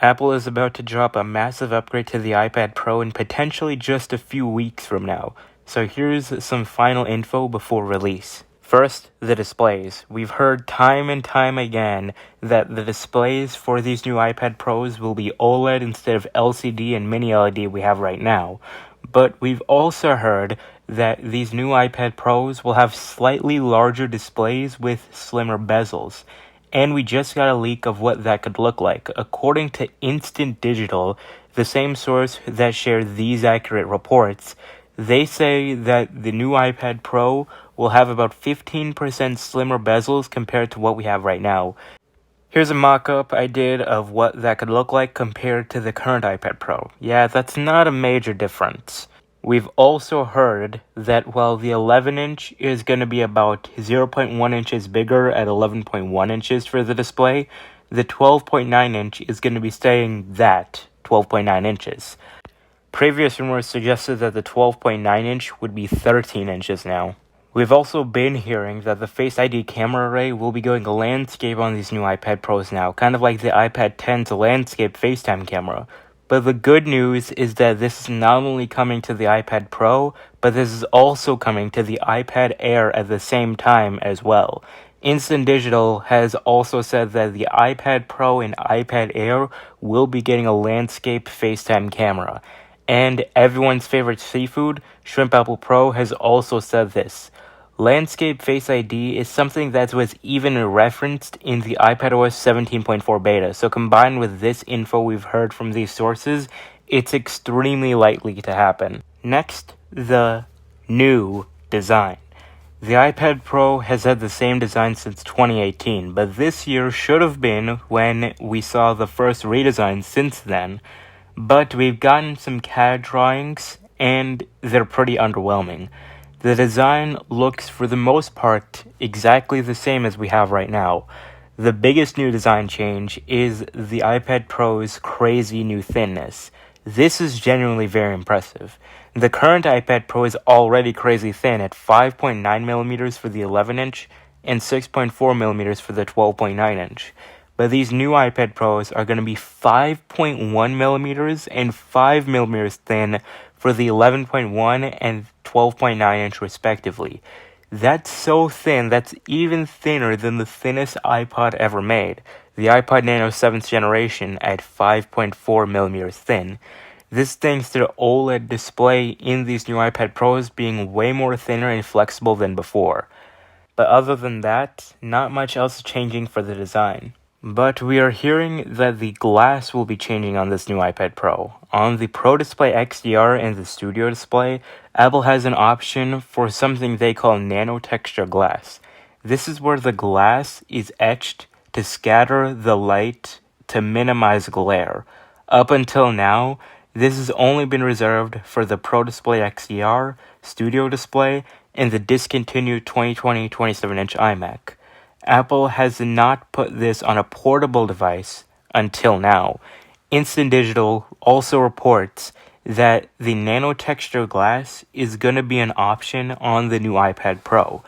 Apple is about to drop a massive upgrade to the iPad Pro in potentially just a few weeks from now, so here's some final info before release. First, the displays. We've heard time and time again that the displays for these new iPad Pros will be OLED instead of LCD and mini LED we have right now. But we've also heard that these new iPad Pros will have slightly larger displays with slimmer bezels. And we just got a leak of what that could look like. According to Instant Digital, the same source that shared these accurate reports, they say that the new iPad Pro will have about 15% slimmer bezels compared to what we have right now. Here's a mock-up I did of what that could look like compared to the current iPad Pro. Yeah, that's not a major difference. We've also heard that while the 11-inch is going to be about 0.1 inches bigger at 11.1 inches for the display, the 12.9-inch is going to be staying that 12.9 inches. Previous rumors suggested that the 12.9-inch would be 13 inches now. We've also been hearing that the Face ID camera array will be going landscape on these new iPad Pros now, kind of like the iPad 10's landscape FaceTime camera. But the good news is that this is not only coming to the iPad Pro, but this is also coming to the iPad Air at the same time as well. Instant Digital has also said that the iPad Pro and iPad Air will be getting a landscape FaceTime camera. And everyone's favorite seafood, Shrimp Apple Pro, has also said this. Landscape Face ID is something that was even referenced in the iPadOS 17.4 beta, so combined with this info we've heard from these sources, it's extremely likely to happen. Next, the new design. The iPad Pro has had the same design since 2018, but this year should have been when we saw the first redesign since then. But we've gotten some CAD drawings, and they're pretty underwhelming. The design looks, for the most part, exactly the same as we have right now. The biggest new design change is the iPad Pro's crazy new thinness. This is genuinely very impressive. The current iPad Pro is already crazy thin at 5.9mm for the 11-inch and 6.4mm for the 12.9-inch. But these new iPad Pros are going to be 5.1mm and 5mm thin for the 11.1 and 12.9-inch respectively. That's so thin, that's even thinner than the thinnest iPod ever made, the iPod Nano 7th generation at 5.4mm thin. This thanks to the OLED display in these new iPad Pros being way more thinner and flexible than before. But other than that, not much else is changing for the design. But we are hearing that the glass will be changing on this new iPad Pro. On the Pro Display XDR and the Studio Display, Apple has an option for something they call nano texture glass. This is where the glass is etched to scatter the light to minimize glare. Up until now, this has only been reserved for the Pro Display XDR, Studio Display, and the discontinued 2020 27-inch iMac. Apple has not put this on a portable device until now. Instant Digital also reports that the nano texture glass is going to be an option on the new iPad Pro.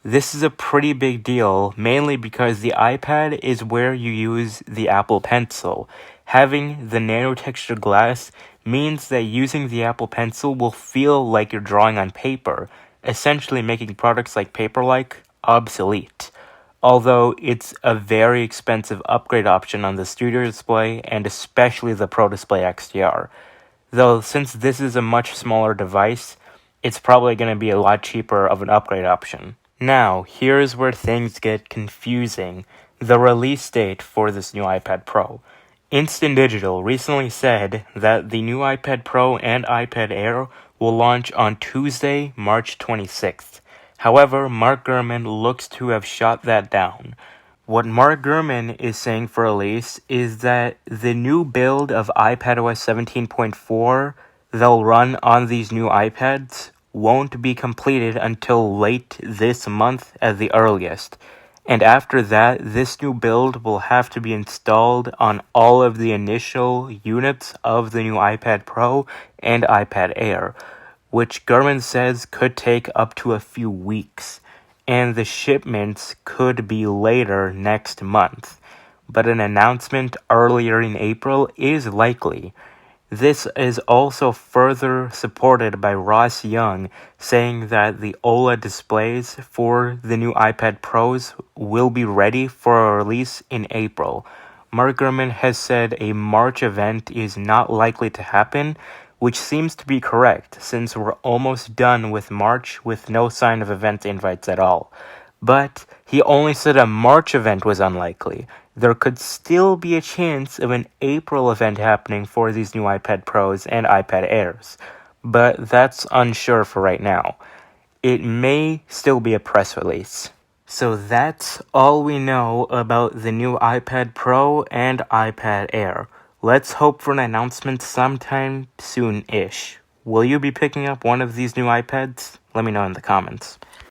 This is a pretty big deal, mainly because the iPad is where you use the Apple Pencil. Having the nano texture glass means that using the Apple Pencil will feel like you're drawing on paper, essentially making products like Paperlike obsolete. Although it's a very expensive upgrade option on the Studio Display and especially the Pro Display XDR. Though since this is a much smaller device, it's probably going to be a lot cheaper of an upgrade option. Now, here's where things get confusing. The release date for this new iPad Pro. Instant Digital recently said that the new iPad Pro and iPad Air will launch on Tuesday, March 26th. However, Mark Gurman looks to have shot that down. What Mark Gurman is saying for release is that the new build of iPadOS 17.4 they'll run on these new iPads won't be completed until late this month at the earliest. And after that, this new build will have to be installed on all of the initial units of the new iPad Pro and iPad Air, which Gurman says could take up to a few weeks, and the shipments could be later next month. but an announcement earlier in April is likely. This is also further supported by Ross Young saying that the OLED displays for the new iPad Pros will be ready for a release in April. Mark Gurman has said a March event is not likely to happen, which seems to be correct since we're almost done with March with no sign of event invites at all. But he only said a March event was unlikely. There could still be a chance of an April event happening for these new iPad Pros and iPad Airs, but that's unsure for right now. It may still be a press release. So that's all we know about the new iPad Pro and iPad Air. Let's hope for an announcement sometime soon-ish. Will you be picking up one of these new iPads? Let me know in the comments.